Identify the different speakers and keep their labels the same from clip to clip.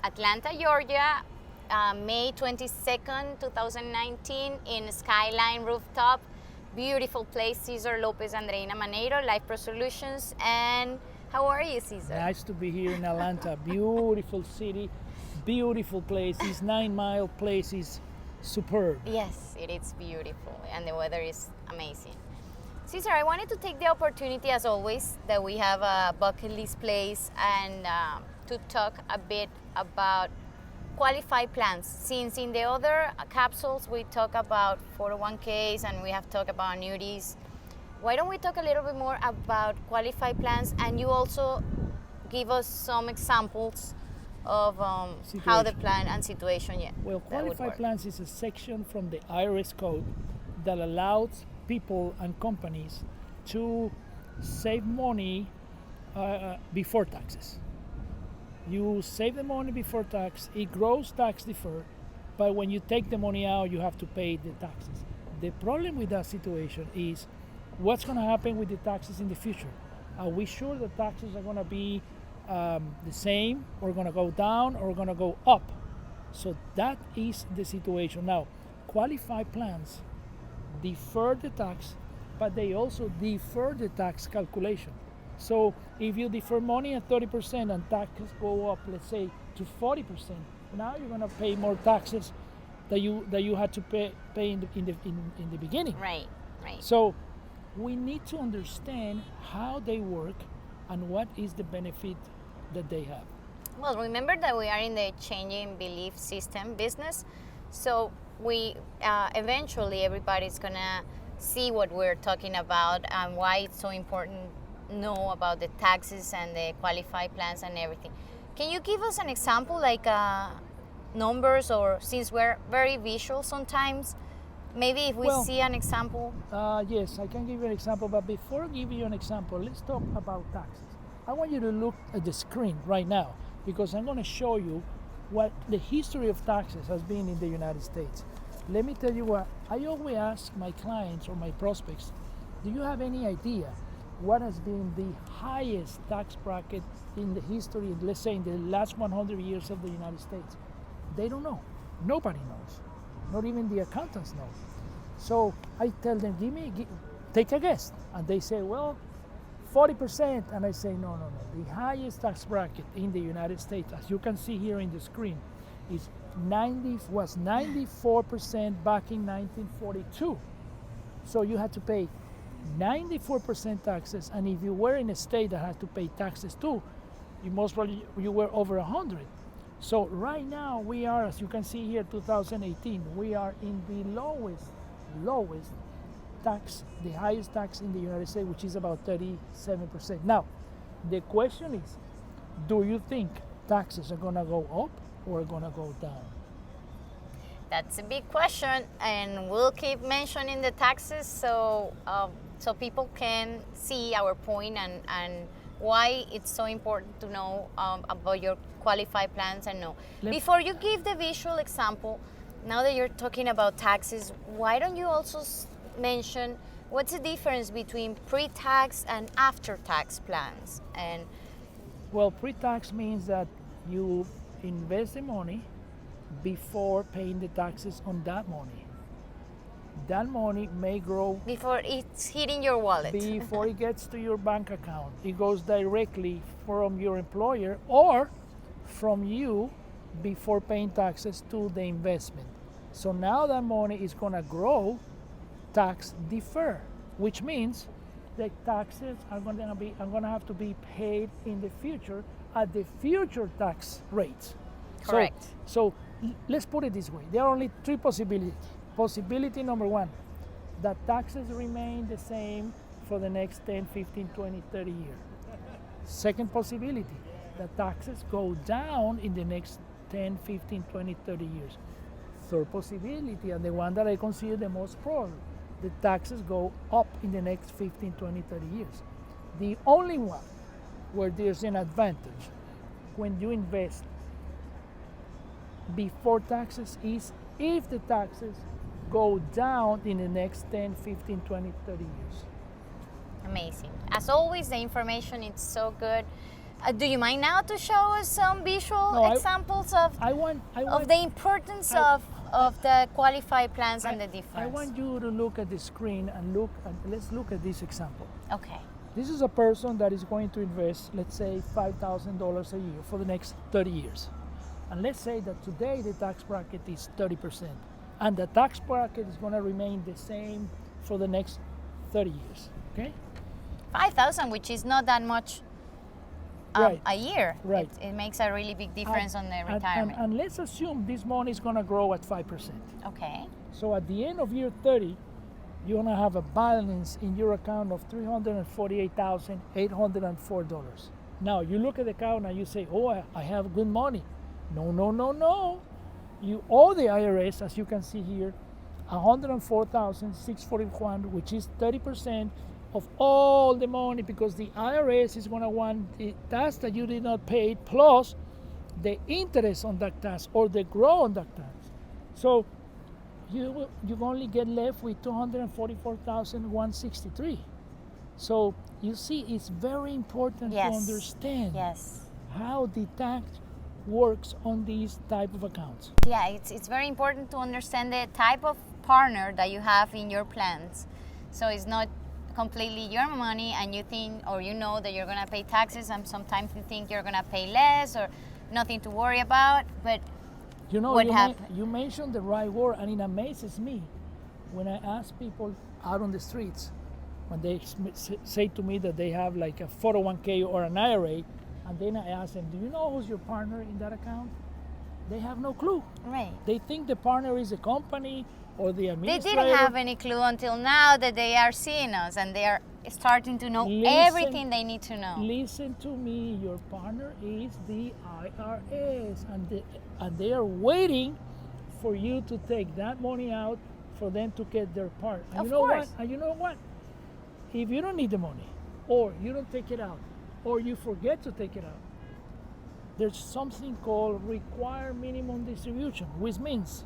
Speaker 1: Atlanta, Georgia, May 22nd, 2019, in Skyline Rooftop. Beautiful place, Cesar Lopez, Andreina Maneiro, Life Pro Solutions. And how are you, Cesar?
Speaker 2: Nice to be here in Atlanta. Beautiful city, beautiful place. This 9 Mile place is superb.
Speaker 1: Yes, it is beautiful, and the weather is amazing. Cesar, I wanted to take the opportunity, as always, that we have a bucket list place and to talk a bit about qualified plans. Since in the other capsules we talk about 401ks and we have talked about annuities, why don't we talk a little bit more about qualified plans, and you also give us some examples of how the plan and situation,
Speaker 2: Well,
Speaker 1: that would
Speaker 2: qualified
Speaker 1: work.
Speaker 2: plans is a section from the IRS code that allows people and companies to save money before taxes. You save the money before tax, it grows tax deferred, but when you take the money out, you have to pay the taxes. The problem with that situation is what's going to happen with the taxes in the future. Are we sure the taxes are going to be the same, or going to go down, or going to go up? So that is the situation. Now, qualified plans defer the tax, but they also defer the tax calculation. So if you defer money at 30% and taxes go up, let's say to 40%, now you're going to pay more taxes that you had to pay in the beginning.
Speaker 1: Right, right.
Speaker 2: So we need to understand how they work and what is the benefit that they have.
Speaker 1: Well, remember that we are in the changing belief system business, so we eventually everybody's gonna see what we're talking about and why it's so important to know about the taxes and the qualified plans and everything. Can you give us an example, like numbers, or since we're very visual sometimes, maybe if we
Speaker 2: Well,
Speaker 1: see an example?
Speaker 2: Yes, I can give you an example, but before I give you an example, let's talk about taxes. I want you to look at the screen right now because I'm going to show you what the history of taxes has been in the United States. Let me tell you what I always ask my clients or my prospects, do you have any idea what has been the highest tax bracket in the history, let's say in the last 100 years of the United States? They don't know. Nobody knows. Not even the accountants know. So I tell them, take a guess. And they say, well, 40%. And I say, no. The highest tax bracket in the United States, as you can see here in the screen, was 94% back in 1942. So you had to pay 94% taxes, and if you were in a state that had to pay taxes too, you were over 100. So right now we are, as you can see here, 2018, we are in the lowest tax, the highest tax in the United States, which is about 37%. Now, the question is, do you think taxes are going to go up or going to go down?
Speaker 1: That's a big question, and we'll keep mentioning the taxes so people can see our point and why it's so important to know about your qualified plans and know. Before you give the visual example, now that you're talking about taxes, why don't you also mention what's the difference between pre-tax and after-tax plans? And
Speaker 2: well, pre-tax means that you invest the money before paying the taxes on that money. That money may grow
Speaker 1: before it's hitting your wallet.
Speaker 2: Before it gets to your bank account. It goes directly from your employer or from you before paying taxes to the investment. So now that money is going to grow tax defer, which means the taxes are going to have to be paid in the future at the future tax rates.
Speaker 1: Correct.
Speaker 2: So let's put it this way. There are only three possibilities. Possibility number one, that taxes remain the same for the next 10, 15, 20, 30 years. Second possibility, that taxes go down in the next 10, 15, 20, 30 years. Third possibility, and the one that I consider the most probable, the taxes go up in the next 15, 20, 30 years. The only one where there's an advantage when you invest before taxes is if the taxes go down in the next 10, 15, 20, 30 years.
Speaker 1: Amazing. As always, the information is so good. Do you mind now to show us some visual
Speaker 2: No,
Speaker 1: examples of
Speaker 2: I want
Speaker 1: the importance
Speaker 2: I-
Speaker 1: of the qualified plans and the difference?
Speaker 2: I want you to look at the screen and let's look at this example.
Speaker 1: Okay.
Speaker 2: This is a person that is going to invest, let's say, $5,000 a year for the next 30 years. And let's say that today the tax bracket is 30%. And the tax bracket is going to remain the same for the next 30 years. Okay?
Speaker 1: 5,000, which is not that much
Speaker 2: Right.
Speaker 1: a year.
Speaker 2: Right.
Speaker 1: It makes a really big difference on the
Speaker 2: And-
Speaker 1: retirement.
Speaker 2: And let's assume this money is going to grow at 5%.
Speaker 1: Okay.
Speaker 2: So at the end of year 30, you're going to have a balance in your account of $348,804. Now you look at the account and you say, oh, I have good money. No, no, no, no. You owe the IRS, as you can see here, $104,641, which is 30% of all the money, because the IRS is going to want the tax that you did not pay plus the interest on that tax or the growth on that tax. So you only get left with $244,163. So you see, it's very important
Speaker 1: Yes.
Speaker 2: to understand
Speaker 1: Yes.
Speaker 2: how the tax works on these type of accounts.
Speaker 1: Yeah, it's very important to understand the type of partner that you have in your plans. So it's not completely your money and you think or you know that you're going to pay taxes, and sometimes you think you're going to pay less or nothing to worry about, but
Speaker 2: You know,
Speaker 1: What
Speaker 2: you,
Speaker 1: happened?
Speaker 2: you mentioned the right word, and it amazes me when I ask people out on the streets, when they say to me that they have like a 401k or an IRA, and then I ask them, do you know who's your partner in that account? They have no clue.
Speaker 1: right.
Speaker 2: They think the partner is a company or the
Speaker 1: They
Speaker 2: administrator.
Speaker 1: didn't have any clue until now that they are seeing us and they are starting to know
Speaker 2: Listen-
Speaker 1: everything they need to know.
Speaker 2: Listen to me, your partner is the IRS, and they are waiting for you to take that money out for them to get their part. And
Speaker 1: Of
Speaker 2: you know
Speaker 1: course.
Speaker 2: what? And you know what? If you don't need the money, or you don't take it out, or you forget to take it out, there's something called required minimum distribution, which means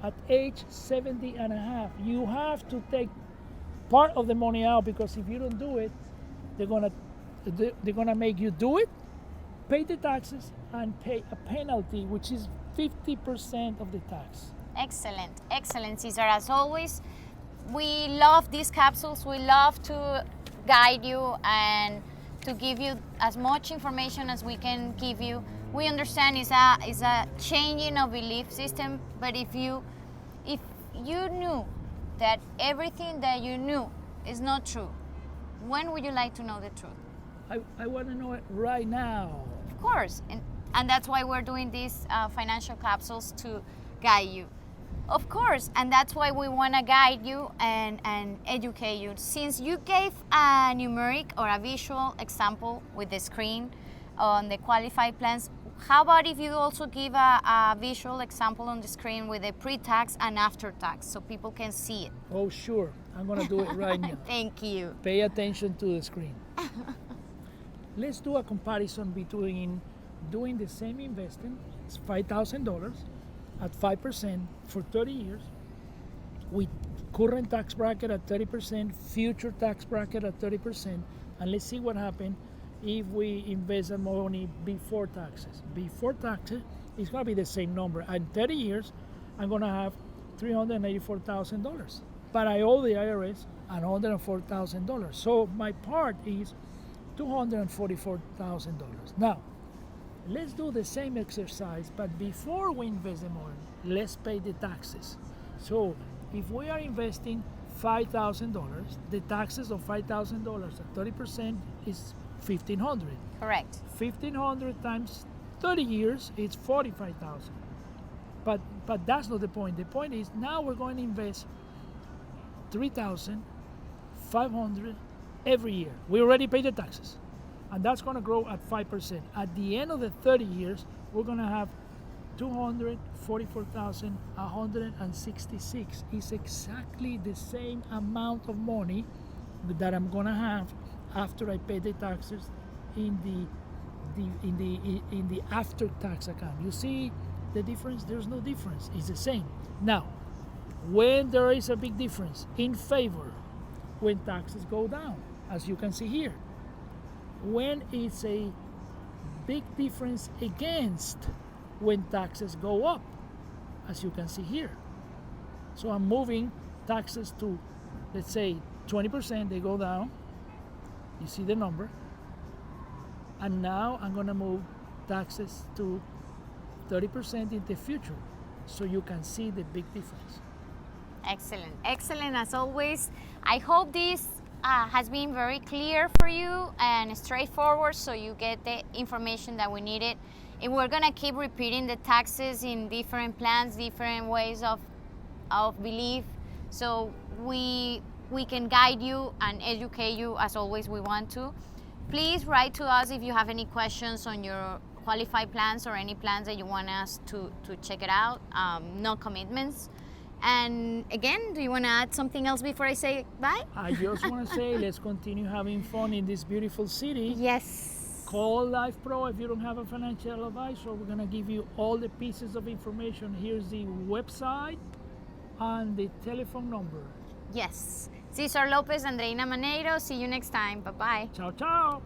Speaker 2: at age 70 and a half, you have to take part of the money out, because if you don't do it, they're gonna make you do it, pay the taxes, and pay a penalty, which is 50% of the tax.
Speaker 1: Excellent, excellent, Cesar. As always, we love these capsules. We love to guide you and to give you as much information as we can give you. We understand it's a changing of belief system, but if you knew that everything that you knew is not true, when would you like to know the truth?
Speaker 2: I want to know it right now.
Speaker 1: Of course, and that's why we're doing these financial capsules to guide you. Of course, and that's why we want to guide you and educate you. Since you gave a numeric or a visual example with the screen on the qualified plans, how about if you also give a visual example on the screen with the pre-tax and after-tax so people can see it?
Speaker 2: Oh, sure. I'm going to do it right now.
Speaker 1: Thank you.
Speaker 2: Pay attention to the screen. Let's do a comparison between doing the same investment, it's $5,000 at 5% for 30 years, with current tax bracket at 30%, future tax bracket at 30%, and let's see what happens if we invest the money before taxes. Before taxes, it's going to be the same number. In 30 years, I'm going to have $384,000, but I owe the IRS $104,000. So my part is $244,000. Now, let's do the same exercise, but before we invest the money, let's pay the taxes. So if we are investing $5,000, the taxes of $5,000 at 30% is $1,500.
Speaker 1: Correct.
Speaker 2: 1,500 times 30 years is 45,000. But that's not the point. The point is now we're going to invest 3,500 every year. We already paid the taxes, and that's going to grow at 5%. At the end of the 30 years, we're going to have 244,166. It's exactly the same amount of money that I'm going to have after I pay the taxes in the after tax account. You see the difference? There's no difference. It's the same. Now, when there is a big difference in favor, when taxes go down, as you can see here, when it's a big difference against when taxes go up, as you can see here. So I'm moving taxes to, let's say, 20%, they go down. You see the number. And now I'm gonna move taxes to 30% in the future, so you can see the big difference.
Speaker 1: Excellent, excellent as always. I hope this has been very clear for you and straightforward, so you get the information that we needed. And we're gonna keep repeating the taxes in different plans, different ways of belief, so we can guide you and educate you as always we want to. Please write to us if you have any questions on your qualified plans or any plans that you want us to check it out. No commitments. And again, do you want to add something else before I say bye?
Speaker 2: I just want to say, let's continue having fun in this beautiful city.
Speaker 1: Yes.
Speaker 2: Call Life Pro if you don't have a financial advisor. We're going to give you all the pieces of information. Here's the website and the telephone number.
Speaker 1: Yes. Cesar Lopez, Andreina Maneiro. See you next time. Bye-bye.
Speaker 2: Ciao, ciao.